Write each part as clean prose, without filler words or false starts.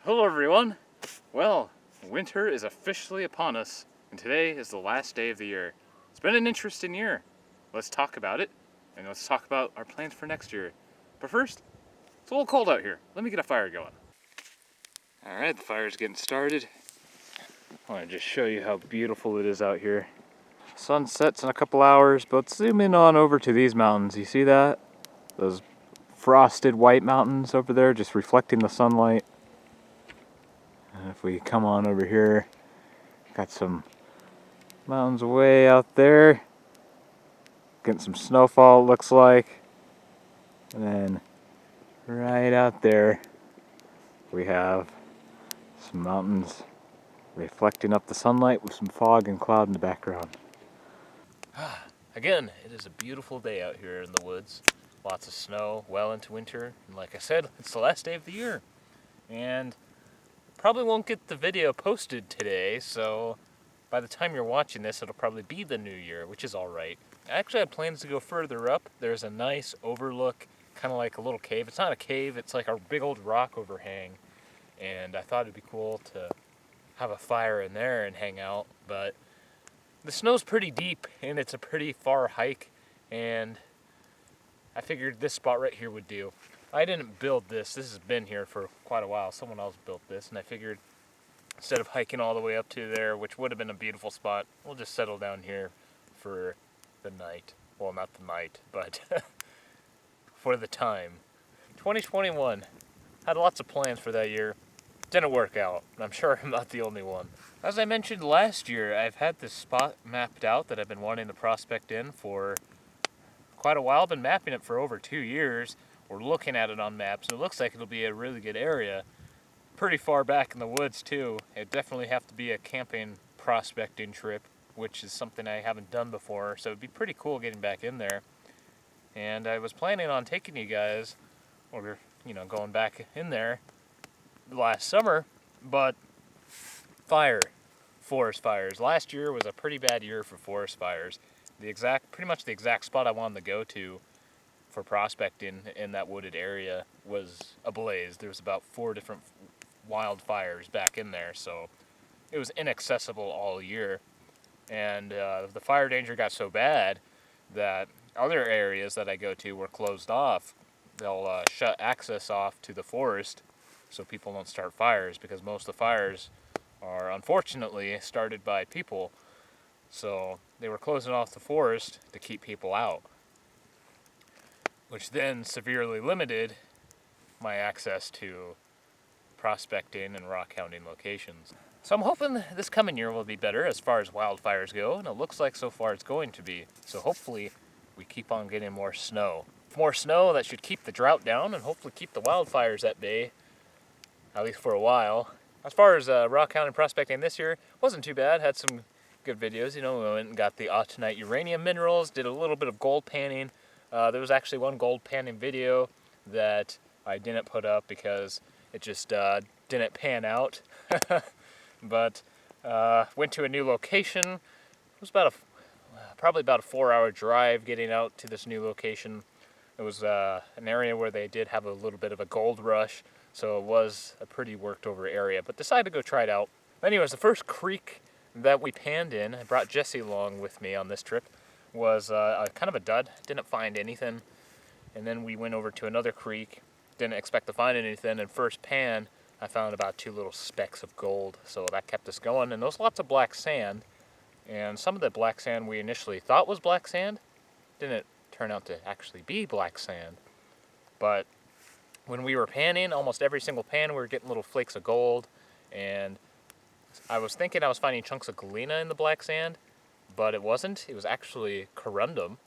Hello everyone! Well, winter is officially upon us, and today is the last day of the year. It's been an interesting year. Let's talk about it, and let's talk about our plans for next year. But first, it's a little cold out here. Let me get a fire going. Alright, the fire's getting started. I want to just show you how beautiful it is out here. Sun sets in a couple hours, but let's zoom in on over to these mountains. You see that? Those frosted white mountains over there just reflecting the sunlight. And if we come on over here, got some mountains way out there. Getting some snowfall, it looks like. And then right out there, we have some mountains reflecting up the sunlight with some fog and cloud in the background. Again, it is a beautiful day out here in the woods. Lots of snow, well into winter. And like I said, it's the last day of the year. And probably won't get the video posted today, so by the time you're watching this, it'll probably be the new year, which is alright. I actually had plans to go further up. There's a nice overlook, kind of like a little cave. It's not a cave, it's like a big old rock overhang. And I thought it'd be cool to have a fire in there and hang out, but the snow's pretty deep and it's a pretty far hike, and I figured this spot right here would do. I didn't build this. This has been here for quite a while. Someone else built this, and I figured instead of hiking all the way up to there, which would have been a beautiful spot, we'll just settle down here for the night. Well, not the night, but for the time. 2021. Had lots of plans for that year. Didn't work out. I'm sure I'm not the only one. As I mentioned last year, I've had this spot mapped out that I've been wanting to prospect in for quite a while. I've been mapping it for over 2 years. We're looking at it on maps, and it looks like it'll be a really good area. Pretty far back in the woods, too. It'd definitely have to be a camping prospecting trip, which is something I haven't done before, so it'd be pretty cool getting back in there. And I was planning on taking you guys, or, going back in there last summer, but forest fires. Last year was a pretty bad year for forest fires. Pretty much the exact spot I wanted to go to for prospecting in that wooded area was ablaze. There was about 4 different wildfires back in there, so it was inaccessible all year. And the fire danger got so bad that other areas that I go to were closed off. They'll shut access off to the forest so people don't start fires, because most of the fires are unfortunately started by people. So they were closing off the forest to keep people out, which then severely limited my access to prospecting and rock hounding locations. So I'm hoping this coming year will be better as far as wildfires go, and it looks like so far it's going to be. So hopefully we keep on getting more snow. More snow, that should keep the drought down and hopefully keep the wildfires at bay, at least for a while. As far as rock hounding prospecting this year, wasn't too bad. Had some good videos. We went and got the autunite uranium minerals, did a little bit of gold panning. There was actually one gold panning video that I didn't put up because it just didn't pan out. But went to a new location. It was probably about a 4-hour drive getting out to this new location. It was an area where they did have a little bit of a gold rush, so it was a pretty worked over area, but decided to go try it out. Anyways, the first creek that we panned in, I brought Jesse along with me on this trip, was kind of a dud. Didn't find anything. And then we went over to another creek. Didn't expect to find anything. And first pan, I found about 2 little specks of gold. So that kept us going. And there was lots of black sand. And some of the black sand we initially thought was black sand didn't turn out to actually be black sand. But when we were panning, almost every single pan, we were getting little flakes of gold. And I was thinking I was finding chunks of galena in the black sand, but it wasn't. It was actually corundum.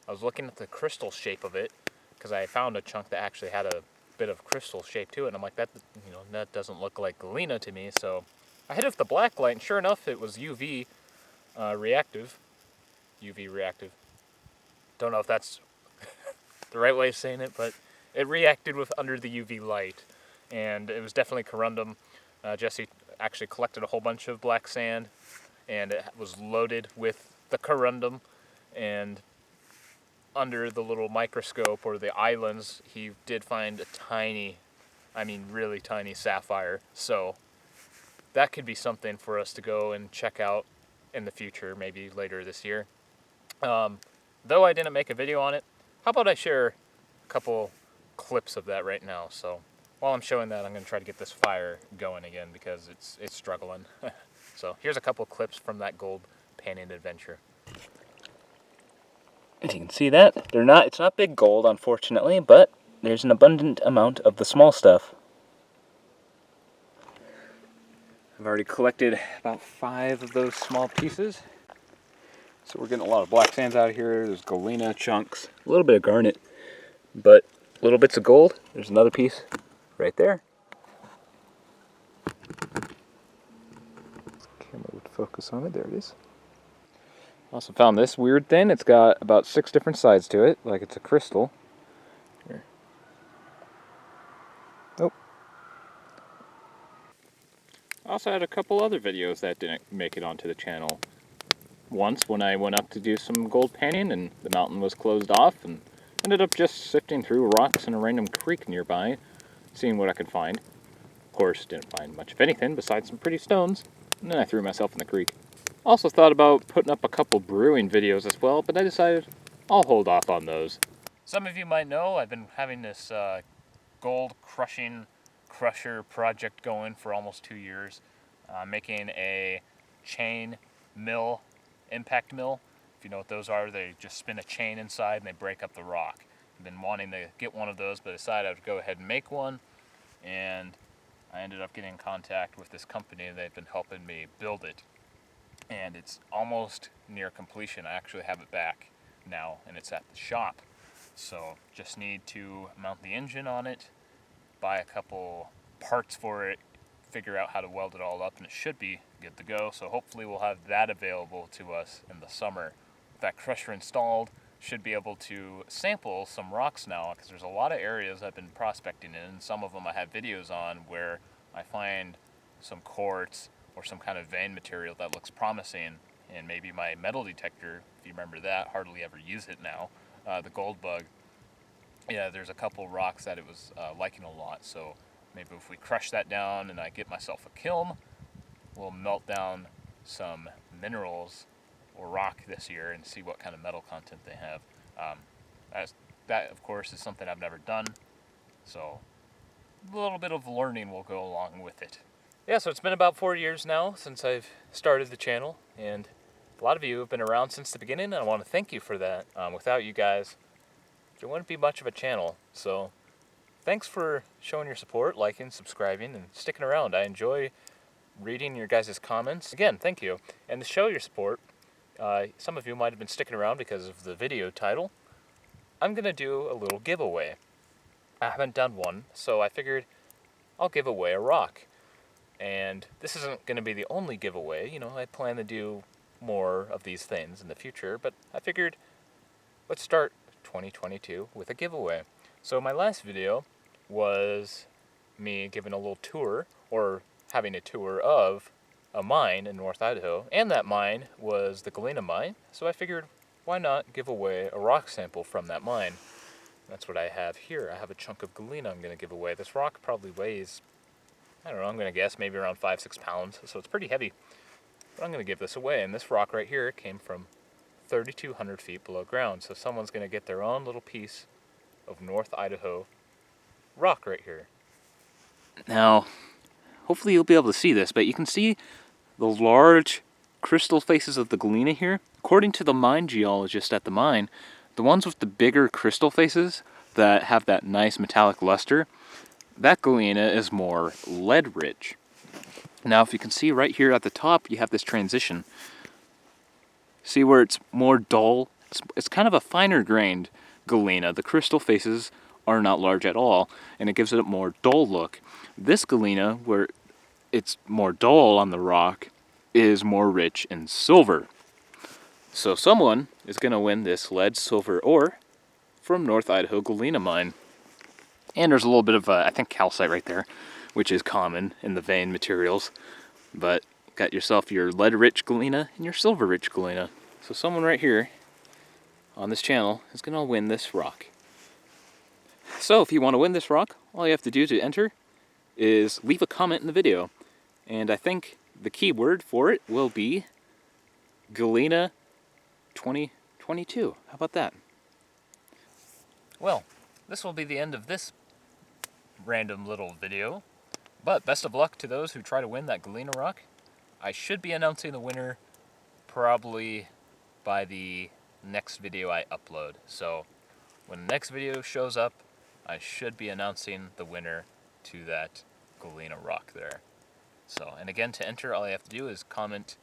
I was looking at the crystal shape of it because I found a chunk that actually had a bit of crystal shape to it, and I'm like, that doesn't look like galena to me. So I hit it with the black light, and sure enough, it was UV reactive. UV reactive. Don't know if that's the right way of saying it, but it reacted with under the UV light, and it was definitely corundum. Jesse actually collected a whole bunch of black sand, and it was loaded with the corundum, and under the little microscope or the islands, he did find a tiny I mean really tiny sapphire. So that could be something for us to go and check out in the future, maybe later this year. Though I didn't make a video on it, how about I share a couple clips of that right now? So while I'm showing that, I'm going to try to get this fire going again because it's struggling. So here's a couple clips from that gold panning adventure. As you can see that, it's not big gold, unfortunately, but there's an abundant amount of the small stuff. I've already collected about 5 of those small pieces. So we're getting a lot of black sands out of here. There's Galena chunks, a little bit of garnet, but little bits of gold. There's another piece right there. Camera would focus on it. There it is. Also found this weird thing. It's got about 6 different sides to it, like it's a crystal. Here. Nope. I also had a couple other videos that didn't make it onto the channel. Once when I went up to do some gold panning and the mountain was closed off, and ended up just sifting through rocks in a random creek nearby, seeing what I could find. Of course, didn't find much of anything besides some pretty stones, and then I threw myself in the creek. Also thought about putting up a couple brewing videos as well, but I decided I'll hold off on those. Some of you might know I've been having this gold crusher project going for almost 2 years. Making a chain mill, impact mill. If you know what those are, they just spin a chain inside and they break up the rock. I've been wanting to get one of those, but decided I would go ahead and make one. And I ended up getting in contact with this company. They've been helping me build it. And it's almost near completion. I actually have it back now, and it's at the shop. So just need to mount the engine on it, buy a couple parts for it, figure out how to weld it all up, and it should be good to go. So hopefully we'll have that available to us in the summer. With that crusher installed, should be able to sample some rocks now, because there's a lot of areas I've been prospecting in, and some of them I have videos on where I find some quartz or some kind of vein material that looks promising, and maybe my metal detector, if you remember that, hardly ever use it now, the gold bug. Yeah, there's a couple rocks that it was liking a lot, so maybe if we crush that down and I get myself a kiln, we'll melt down some minerals or rock this year and see what kind of metal content they have. That, of course, is something I've never done, so a little bit of learning will go along with it. Yeah, so it's been about 4 years now since I've started the channel, and a lot of you have been around since the beginning, and I want to thank you for that. Without you guys, there wouldn't be much of a channel, so thanks for showing your support, liking, subscribing, and sticking around. I enjoy reading your guys' comments. Again, thank you. And to show your support, some of you might have been sticking around because of the video title. I'm going to do a little giveaway. I haven't done one, so I figured I'll give away a rock. And this isn't going to be the only giveaway. You know, I plan to do more of these things in the future, but I figured let's start 2022 with a giveaway. So my last video was me giving a little tour, or having a tour of a mine in North Idaho, and that mine was the Galena mine, so I figured why not give away a rock sample from that mine. That's what I have here. I have a chunk of Galena I'm going to give away. This rock probably weighs, I don't know, I'm going to guess maybe around 5-6 pounds, so it's pretty heavy. But I'm going to give this away, and this rock right here came from 3,200 feet below ground, so someone's going to get their own little piece of North Idaho rock right here. Now, hopefully you'll be able to see this, but you can see the large crystal faces of the Galena here. According to the mine geologist at the mine, the ones with the bigger crystal faces that have that nice metallic luster, that Galena is more lead-rich. Now, if you can see right here at the top, you have this transition. See where it's more dull? It's kind of a finer-grained Galena. The crystal faces are not large at all, and it gives it a more dull look. This Galena, where it's more dull on the rock, is more rich in silver. So someone is going to win this lead, silver ore from North Idaho Galena mine. And there's a little bit of, I think, calcite right there, which is common in the vein materials. But got yourself your lead-rich Galena and your silver-rich Galena. So someone right here on this channel is going to win this rock. So if you want to win this rock, all you have to do to enter is leave a comment in the video. And I think the key word for it will be Galena 2022. How about that? Well, this will be the end of this random little video. But best of luck to those who try to win that Galena rock. I should be announcing the winner probably by the next video I upload. So when the next video shows up, I should be announcing the winner to that Galena rock there. So, and again, to enter, all you have to do is comment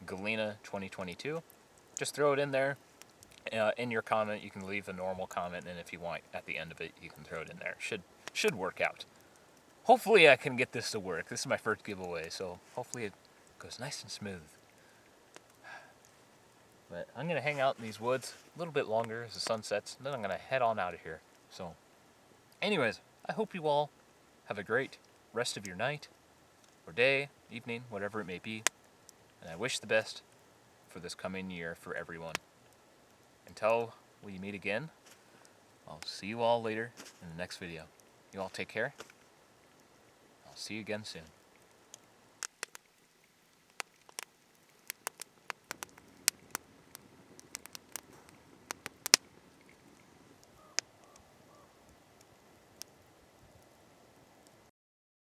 Galena 2022. Just throw it in there. In your comment, you can leave a normal comment, and if you want, at the end of it, you can throw it in there. Should work out. Hopefully I can get this to work. This is my first giveaway, so hopefully it goes nice and smooth. But I'm going to hang out in these woods a little bit longer as the sun sets, and then I'm going to head on out of here. So, anyways, I hope you all have a great rest of your night, or day, evening, whatever it may be. And I wish the best for this coming year for everyone. Until we meet again, I'll see you all later in the next video. You all take care. I'll see you again soon.